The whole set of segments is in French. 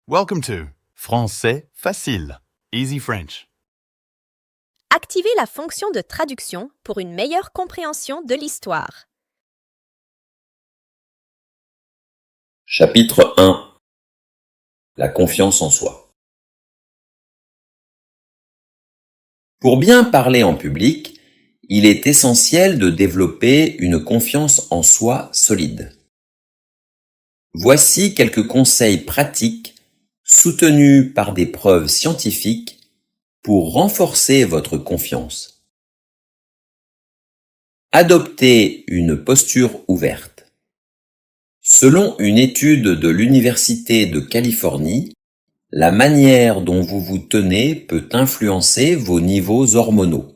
Welcome to Français facile, Easy French. Activez la fonction de traduction pour une meilleure compréhension de l'histoire. Chapitre 1. La confiance en soi. Pour bien parler en public, il est essentiel de développer une confiance en soi solide. Voici quelques conseils pratiques soutenus par des preuves scientifiques pour renforcer votre confiance. Adoptez une posture ouverte. Selon une étude de l'Université de Californie, la manière dont vous vous tenez peut influencer vos niveaux hormonaux.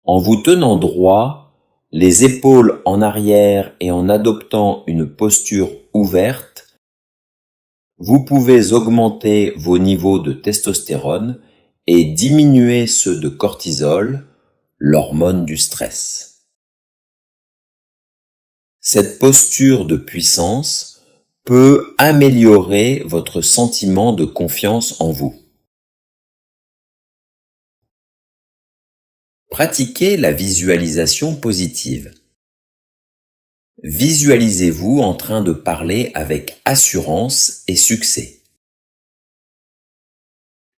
En vous tenant droit, les épaules en arrière et en adoptant une posture ouverte, vous pouvez augmenter vos niveaux de testostérone et diminuer ceux de cortisol, l'hormone du stress. Cette posture de puissance peut améliorer votre sentiment de confiance en vous. Pratiquez la visualisation positive. Visualisez-vous en train de parler avec assurance et succès.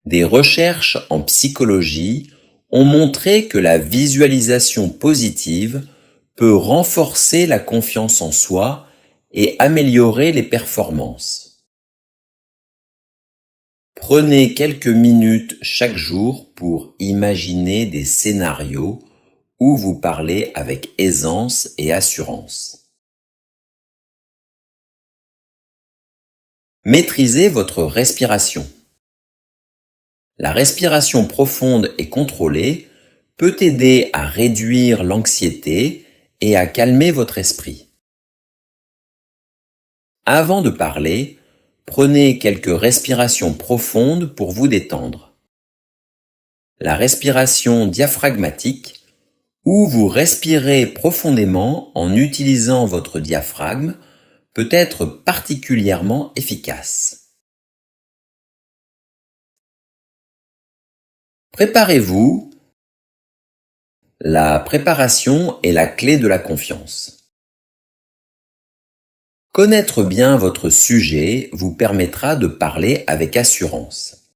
Des recherches en psychologie ont montré que la visualisation positive peut renforcer la confiance en soi et améliorer les performances. Prenez quelques minutes chaque jour pour imaginer des scénarios où vous parlez avec aisance et assurance. Maîtrisez votre respiration. La respiration profonde et contrôlée peut aider à réduire l'anxiété et à calmer votre esprit. Avant de parler, prenez quelques respirations profondes pour vous détendre. La respiration diaphragmatique, où vous respirez profondément en utilisant votre diaphragme, peut être particulièrement efficace. Préparez-vous. La préparation est la clé de la confiance. Connaître bien votre sujet vous permettra de parler avec assurance.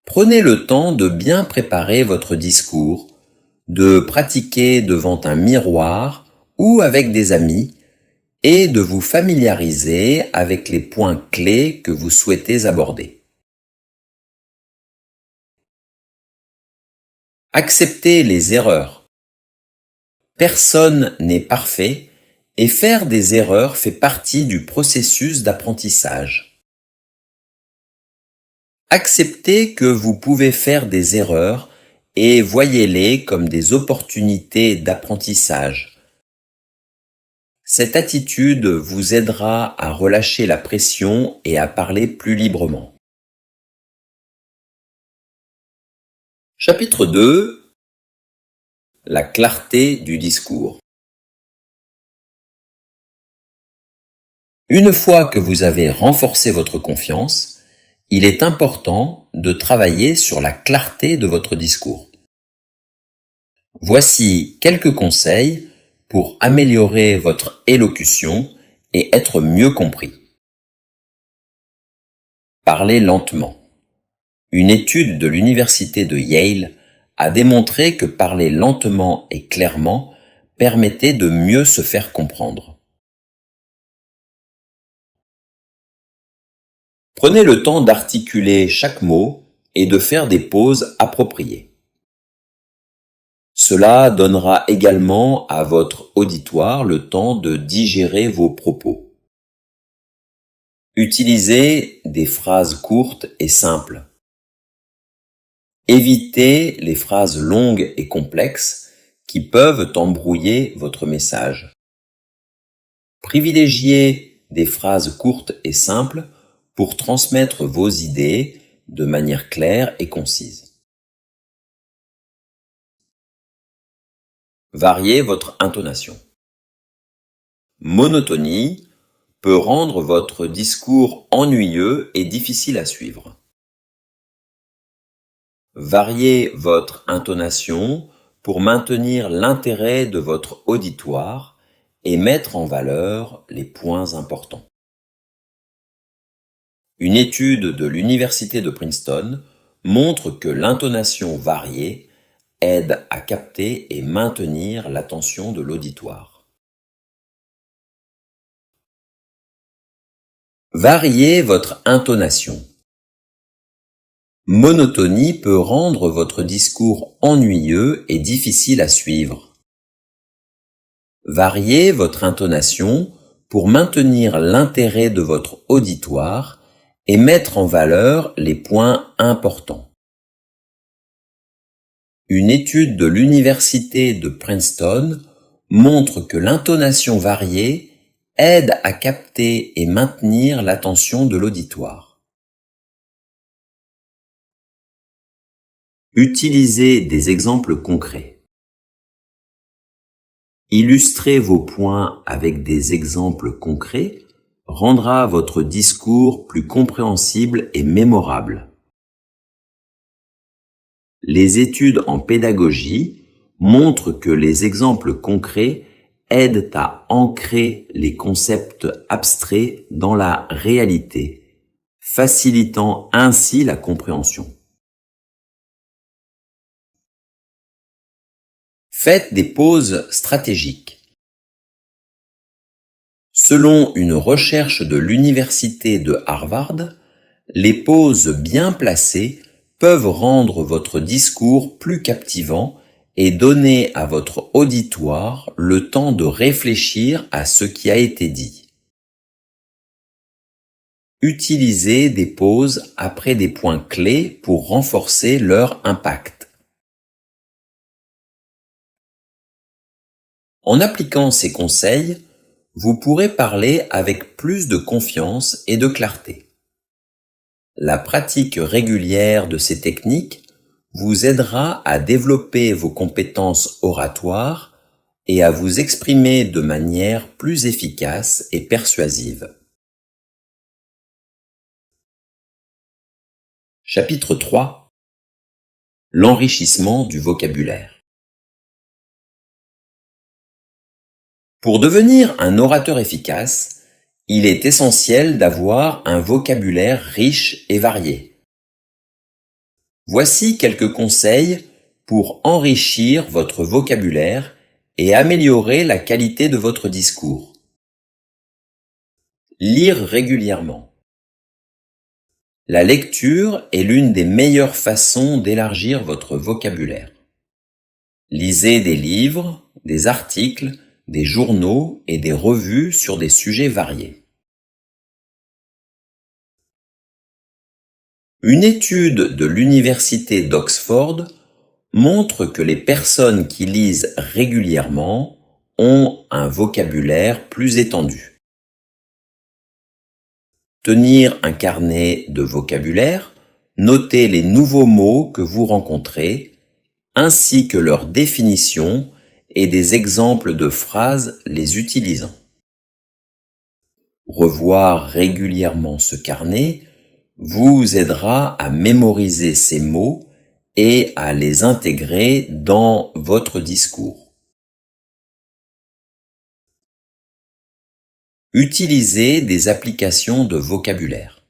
Prenez le temps de bien préparer votre discours, de pratiquer devant un miroir ou avec des amis et de vous familiariser avec les points clés que vous souhaitez aborder. Acceptez les erreurs. Personne n'est parfait et faire des erreurs fait partie du processus d'apprentissage. Acceptez que vous pouvez faire des erreurs et voyez-les comme des opportunités d'apprentissage. Cette attitude vous aidera à relâcher la pression et à parler plus librement. Chapitre 2. La clarté du discours. Une fois que vous avez renforcé votre confiance, il est important de travailler sur la clarté de votre discours. Voici quelques conseils pour améliorer votre élocution et être mieux compris. Parlez lentement. Une étude de l'université de Yale a démontré que parler lentement et clairement permettait de mieux se faire comprendre. Prenez le temps d'articuler chaque mot et de faire des pauses appropriées. Cela donnera également à votre auditoire le temps de digérer vos propos. Utilisez des phrases courtes et simples. Évitez les phrases longues et complexes qui peuvent embrouiller votre message. Privilégiez des phrases courtes et simples pour transmettre vos idées de manière claire et concise. Variez votre intonation. Monotonie peut rendre votre discours ennuyeux et difficile à suivre. Variez votre intonation pour maintenir l'intérêt de votre auditoire et mettre en valeur les points importants. Une étude de l'Université de Princeton montre que l'intonation variée aide à capter et maintenir l'attention de l'auditoire. Variez votre intonation. Monotonie peut rendre votre discours ennuyeux et difficile à suivre. Variez votre intonation pour maintenir l'intérêt de votre auditoire et mettre en valeur les points importants. Une étude de l'Université de Princeton montre que l'intonation variée aide à capter et maintenir l'attention de l'auditoire. Utilisez des exemples concrets. Illustrer vos points avec des exemples concrets rendra votre discours plus compréhensible et mémorable. Les études en pédagogie montrent que les exemples concrets aident à ancrer les concepts abstraits dans la réalité, facilitant ainsi la compréhension. Faites des pauses stratégiques. Selon une recherche de l'Université de Harvard, les pauses bien placées peuvent rendre votre discours plus captivant et donner à votre auditoire le temps de réfléchir à ce qui a été dit. Utilisez des pauses après des points clés pour renforcer leur impact. En appliquant ces conseils, vous pourrez parler avec plus de confiance et de clarté. La pratique régulière de ces techniques vous aidera à développer vos compétences oratoires et à vous exprimer de manière plus efficace et persuasive. Chapitre 3. L'enrichissement du vocabulaire. Pour devenir un orateur efficace, il est essentiel d'avoir un vocabulaire riche et varié. Voici quelques conseils pour enrichir votre vocabulaire et améliorer la qualité de votre discours. Lire régulièrement. La lecture est l'une des meilleures façons d'élargir votre vocabulaire. Lisez des livres, des articles, des journaux et des revues sur des sujets variés. Une étude de l'Université d'Oxford montre que les personnes qui lisent régulièrement ont un vocabulaire plus étendu. Tenir un carnet de vocabulaire, notez les nouveaux mots que vous rencontrez, ainsi que leur définition et des exemples de phrases les utilisant. Revoir régulièrement ce carnet vous aidera à mémoriser ces mots et à les intégrer dans votre discours. Utilisez des applications de vocabulaire.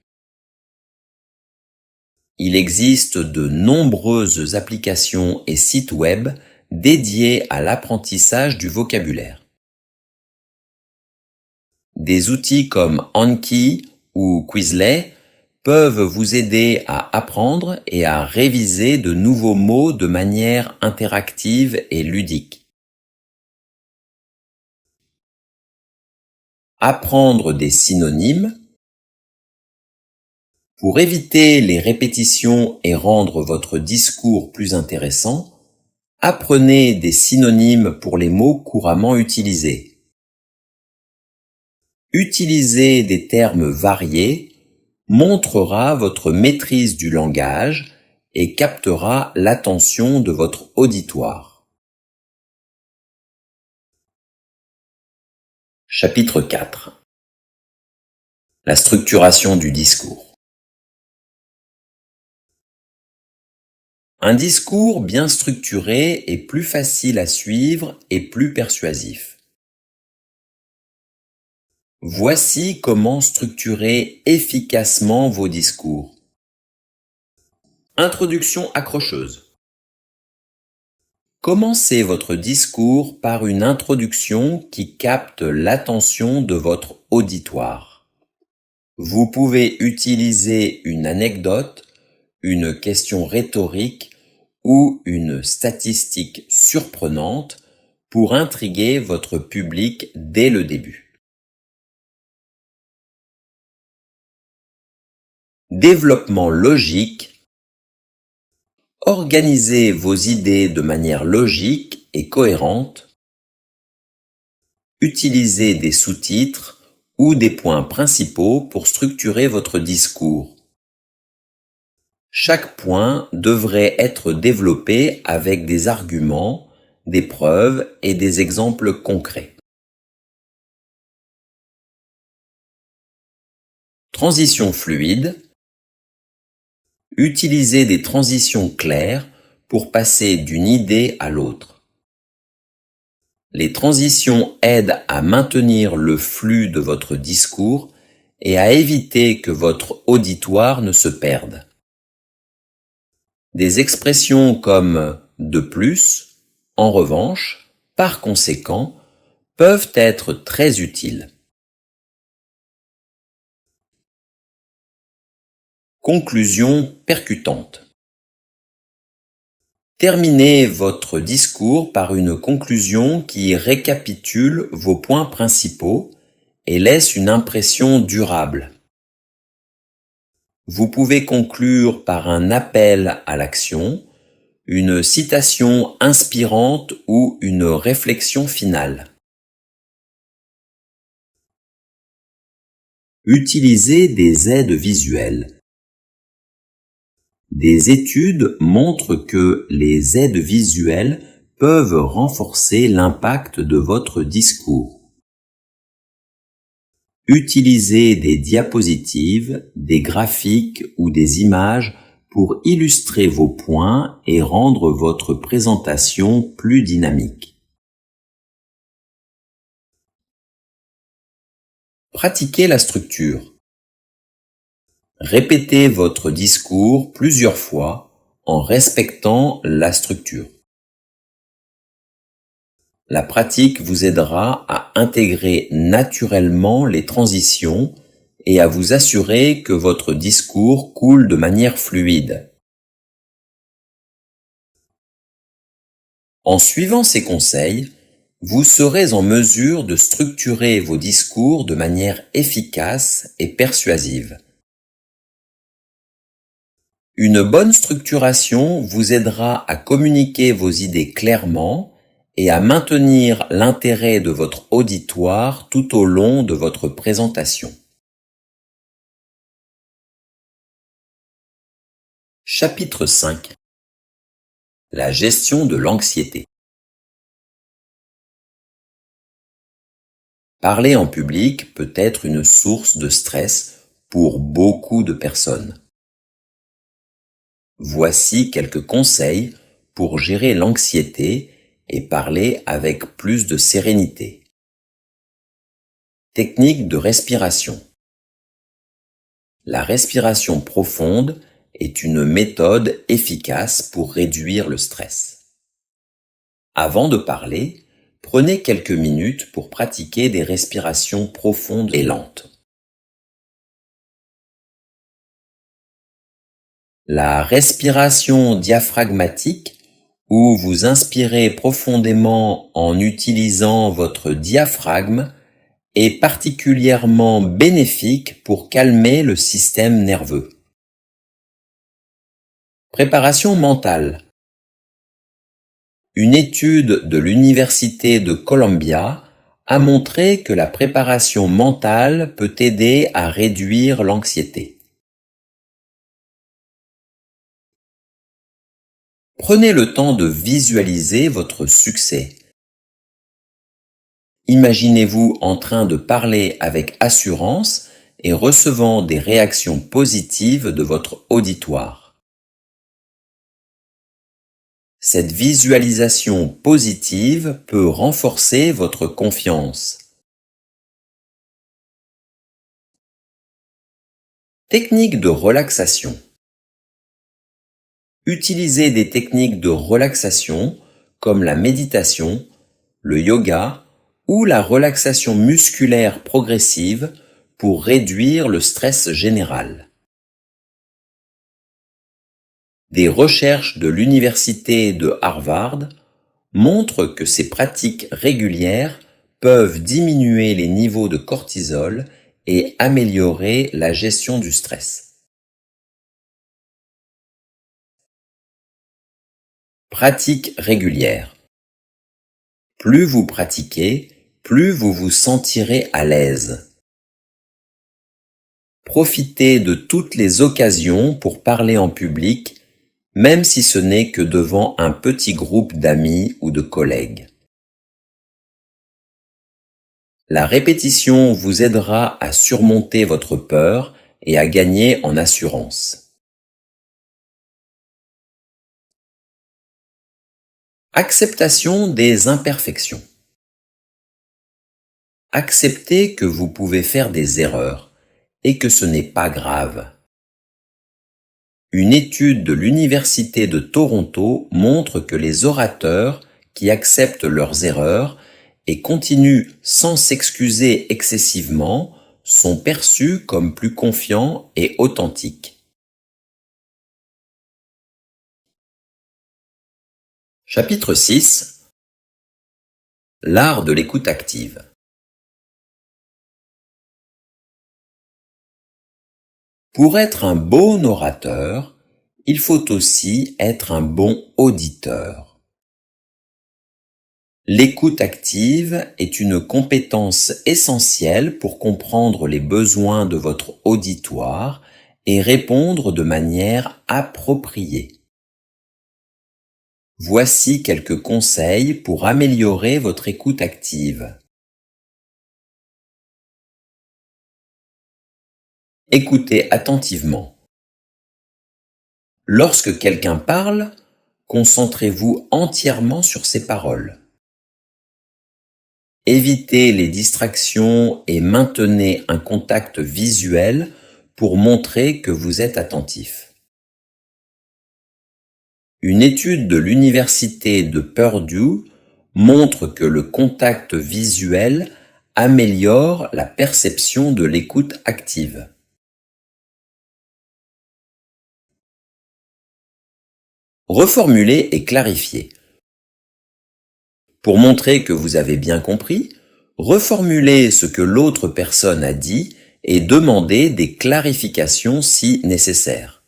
Il existe de nombreuses applications et sites web dédiés à l'apprentissage du vocabulaire. Des outils comme Anki ou Quizlet peuvent vous aider à apprendre et à réviser de nouveaux mots de manière interactive et ludique. Apprendre des synonymes. Pour éviter les répétitions et rendre votre discours plus intéressant, apprenez des synonymes pour les mots couramment utilisés. Utiliser des termes variés montrera votre maîtrise du langage et captera l'attention de votre auditoire. Chapitre 4. La structuration du discours. Un discours bien structuré est plus facile à suivre et plus persuasif. Voici comment structurer efficacement vos discours. Introduction accrocheuse. Commencez votre discours par une introduction qui capte l'attention de votre auditoire. Vous pouvez utiliser une anecdote, une question rhétorique ou une statistique surprenante pour intriguer votre public dès le début. Développement logique. Organisez vos idées de manière logique et cohérente. Utilisez des sous-titres ou des points principaux pour structurer votre discours. Chaque point devrait être développé avec des arguments, des preuves et des exemples concrets. Transition fluide. Utilisez des transitions claires pour passer d'une idée à l'autre. Les transitions aident à maintenir le flux de votre discours et à éviter que votre auditoire ne se perde. Des expressions comme « de plus »,« en revanche »,« par conséquent » peuvent être très utiles. Conclusion percutante. Terminez votre discours par une conclusion qui récapitule vos points principaux et laisse une impression durable. Vous pouvez conclure par un appel à l'action, une citation inspirante ou une réflexion finale. Utilisez des aides visuelles. Des études montrent que les aides visuelles peuvent renforcer l'impact de votre discours. Utilisez des diapositives, des graphiques ou des images pour illustrer vos points et rendre votre présentation plus dynamique. Pratiquez la structure. Répétez votre discours plusieurs fois en respectant la structure. La pratique vous aidera à intégrer naturellement les transitions et à vous assurer que votre discours coule de manière fluide. En suivant ces conseils, vous serez en mesure de structurer vos discours de manière efficace et persuasive. Une bonne structuration vous aidera à communiquer vos idées clairement et à maintenir l'intérêt de votre auditoire tout au long de votre présentation. Chapitre 5. La gestion de l'anxiété. Parler en public peut être une source de stress pour beaucoup de personnes. Voici quelques conseils pour gérer l'anxiété et parler avec plus de sérénité. Technique de respiration. La respiration profonde est une méthode efficace pour réduire le stress. Avant de parler, prenez quelques minutes pour pratiquer des respirations profondes et lentes. La respiration diaphragmatique, où vous inspirez profondément en utilisant votre diaphragme, est particulièrement bénéfique pour calmer le système nerveux. Préparation mentale. Une étude de l'Université de Columbia a montré que la préparation mentale peut aider à réduire l'anxiété. Prenez le temps de visualiser votre succès. Imaginez-vous en train de parler avec assurance et recevant des réactions positives de votre auditoire. Cette visualisation positive peut renforcer votre confiance. Technique de relaxation. Utilisez des techniques de relaxation comme la méditation, le yoga ou la relaxation musculaire progressive pour réduire le stress général. Des recherches de l'université de Harvard montrent que ces pratiques régulières peuvent diminuer les niveaux de cortisol et améliorer la gestion du stress. Pratique régulière. Plus vous pratiquez, plus vous vous sentirez à l'aise. Profitez de toutes les occasions pour parler en public, même si ce n'est que devant un petit groupe d'amis ou de collègues. La répétition vous aidera à surmonter votre peur et à gagner en assurance. Acceptation des imperfections. Acceptez que vous pouvez faire des erreurs et que ce n'est pas grave. Une étude de l'Université de Toronto montre que les orateurs qui acceptent leurs erreurs et continuent sans s'excuser excessivement sont perçus comme plus confiants et authentiques. Chapitre 6. L'art de l'écoute active. Pour être un bon orateur, il faut aussi être un bon auditeur. L'écoute active est une compétence essentielle pour comprendre les besoins de votre auditoire et répondre de manière appropriée. Voici quelques conseils pour améliorer votre écoute active. Écoutez attentivement. Lorsque quelqu'un parle, concentrez-vous entièrement sur ses paroles. Évitez les distractions et maintenez un contact visuel pour montrer que vous êtes attentif. Une étude de l'Université de Purdue montre que le contact visuel améliore la perception de l'écoute active. Reformulez et clarifiez. Pour montrer que vous avez bien compris, reformulez ce que l'autre personne a dit et demandez des clarifications si nécessaire.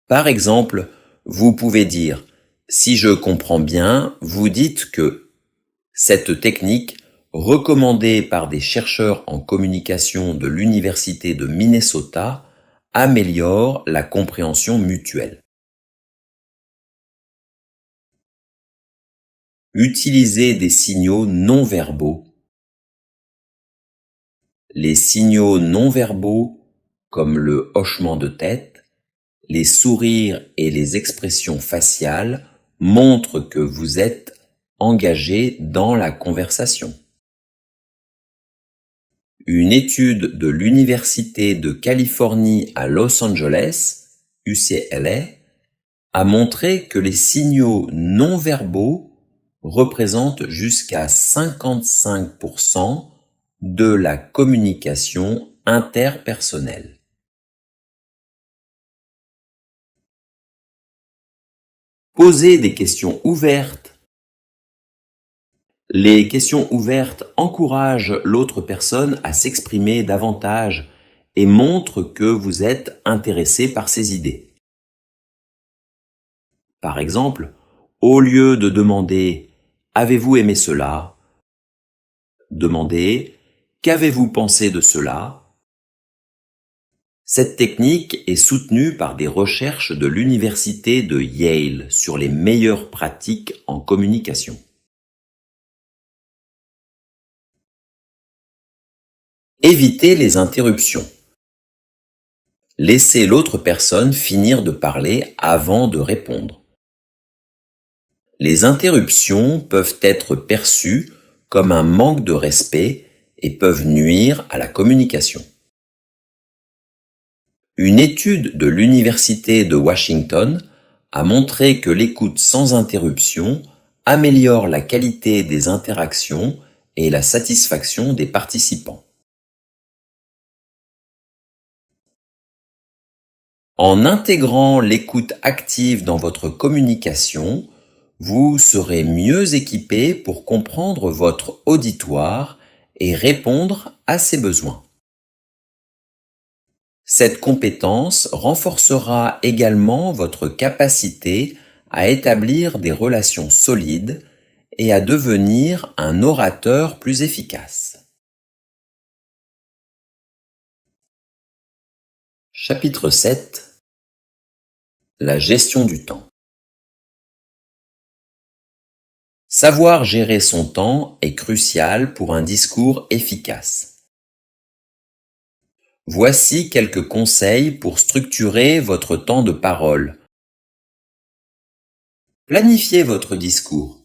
Par exemple, vous pouvez dire « Si je comprends bien, vous dites que… » Cette technique, recommandée par des chercheurs en communication de l'Université de Minnesota, améliore la compréhension mutuelle. Utilisez des signaux non-verbaux. Les signaux non-verbaux, comme le hochement de tête, les sourires et les expressions faciales, montrent que vous êtes engagé dans la conversation. Une étude de l'Université de Californie à Los Angeles, UCLA, a montré que les signaux non-verbaux représentent jusqu'à 55% de la communication interpersonnelle. Posez des questions ouvertes. Les questions ouvertes encouragent l'autre personne à s'exprimer davantage et montrent que vous êtes intéressé par ses idées. Par exemple, au lieu de demander « Avez-vous aimé cela ?», demandez « Qu'avez-vous pensé de cela ?». Cette technique est soutenue par des recherches de l'Université de Yale sur les meilleures pratiques en communication. Évitez les interruptions. Laissez l'autre personne finir de parler avant de répondre. Les interruptions peuvent être perçues comme un manque de respect et peuvent nuire à la communication. Une étude de l'Université de Washington a montré que l'écoute sans interruption améliore la qualité des interactions et la satisfaction des participants. En intégrant l'écoute active dans votre communication, vous serez mieux équipé pour comprendre votre auditoire et répondre à ses besoins. Cette compétence renforcera également votre capacité à établir des relations solides et à devenir un orateur plus efficace. Chapitre 7. La gestion du temps. Savoir gérer son temps est crucial pour un discours efficace. Voici quelques conseils pour structurer votre temps de parole. Planifiez votre discours.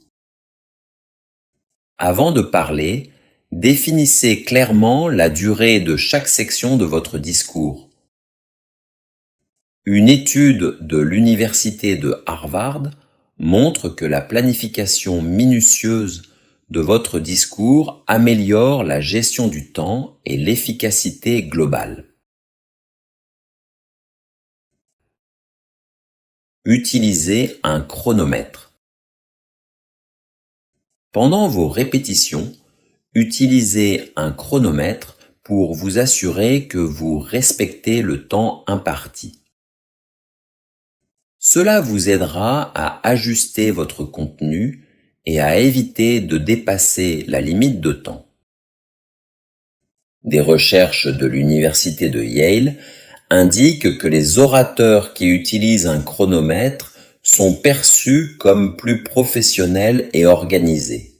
Avant de parler, définissez clairement la durée de chaque section de votre discours. Une étude de l'Université de Harvard montre que la planification minutieuse de votre discours améliore la gestion du temps et l'efficacité globale. Utilisez un chronomètre. Pendant vos répétitions, utilisez un chronomètre pour vous assurer que vous respectez le temps imparti. Cela vous aidera à ajuster votre contenu et à éviter de dépasser la limite de temps. Des recherches de l'Université de Yale indiquent que les orateurs qui utilisent un chronomètre sont perçus comme plus professionnels et organisés.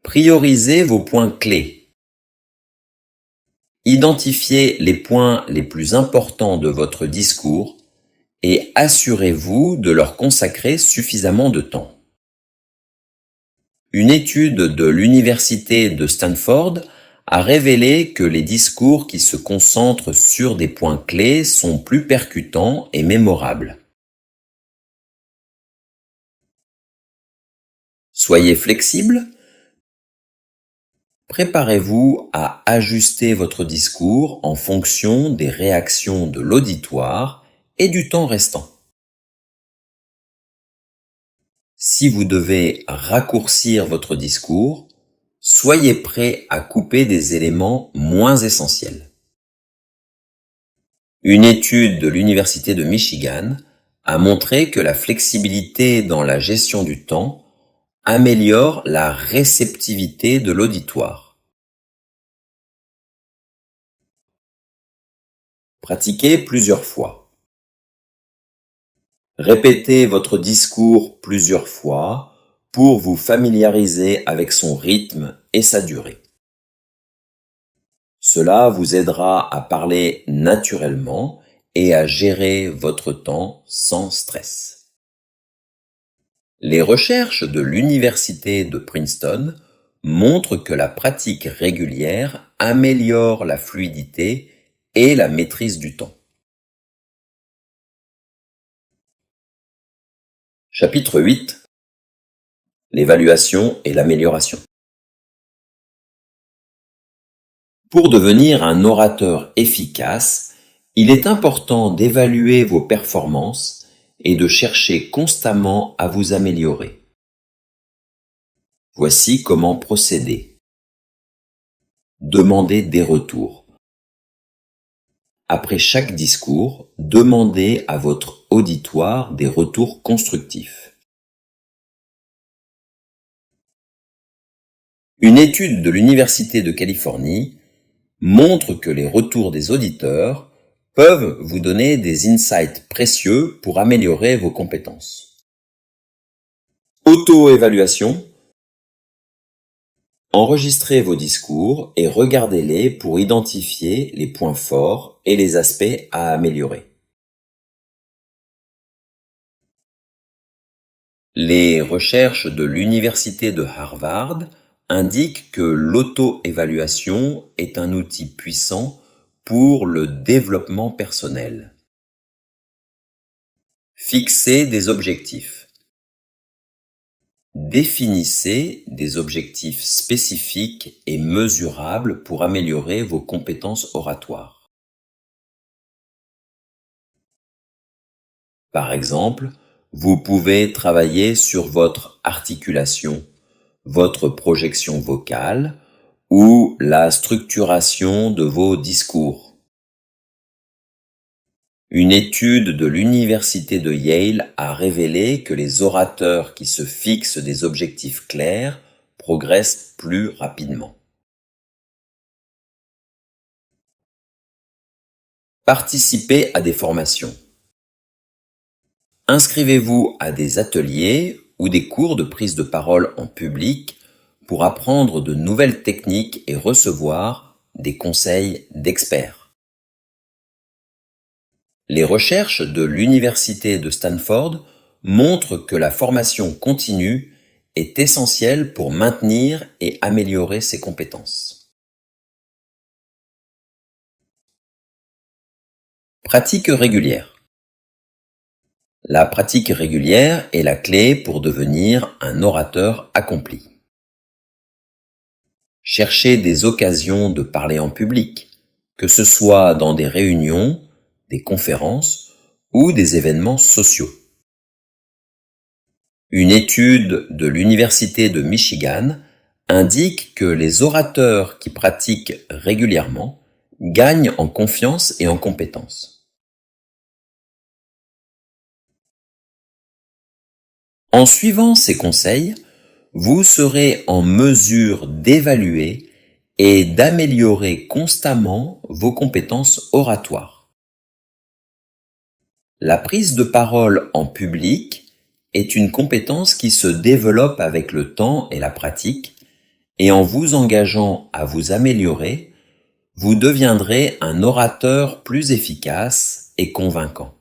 Priorisez vos points clés. Identifiez les points les plus importants de votre discours et assurez-vous de leur consacrer suffisamment de temps. Une étude de l'Université de Stanford a révélé que les discours qui se concentrent sur des points clés sont plus percutants et mémorables. Soyez flexible. Préparez-vous à ajuster votre discours en fonction des réactions de l'auditoire et du temps restant. Si vous devez raccourcir votre discours, soyez prêt à couper des éléments moins essentiels. Une étude de l'Université de Michigan a montré que la flexibilité dans la gestion du temps améliore la réceptivité de l'auditoire. Pratiquez plusieurs fois. Répétez votre discours plusieurs fois pour vous familiariser avec son rythme et sa durée. Cela vous aidera à parler naturellement et à gérer votre temps sans stress. Les recherches de l'Université de Princeton montrent que la pratique régulière améliore la fluidité et la maîtrise du temps. Chapitre 8. L'évaluation et l'amélioration. Pour devenir un orateur efficace, il est important d'évaluer vos performances et de chercher constamment à vous améliorer. Voici comment procéder. Demandez des retours. Après chaque discours, demandez à votre auditoire des retours constructifs. Une étude de l'Université de Californie montre que les retours des auditeurs peuvent vous donner des insights précieux pour améliorer vos compétences. Auto-évaluation. Enregistrez vos discours et regardez-les pour identifier les points forts et les aspects à améliorer. Les recherches de l'Université de Harvard indiquent que l'auto-évaluation est un outil puissant pour le développement personnel. Fixez des objectifs. Définissez des objectifs spécifiques et mesurables pour améliorer vos compétences oratoires. Par exemple, vous pouvez travailler sur votre articulation, votre projection vocale ou la structuration de vos discours. Une étude de l'Université de Yale a révélé que les orateurs qui se fixent des objectifs clairs progressent plus rapidement. Participez à des formations. Inscrivez-vous à des ateliers ou des cours de prise de parole en public pour apprendre de nouvelles techniques et recevoir des conseils d'experts. Les recherches de l'Université de Stanford montrent que la formation continue est essentielle pour maintenir et améliorer ses compétences. Pratique régulière. La pratique régulière est la clé pour devenir un orateur accompli. Cherchez des occasions de parler en public, que ce soit dans des réunions, des conférences ou des événements sociaux. Une étude de l'Université de Michigan indique que les orateurs qui pratiquent régulièrement gagnent en confiance et en compétences. En suivant ces conseils, vous serez en mesure d'évaluer et d'améliorer constamment vos compétences oratoires. La prise de parole en public est une compétence qui se développe avec le temps et la pratique, et en vous engageant à vous améliorer, vous deviendrez un orateur plus efficace et convaincant.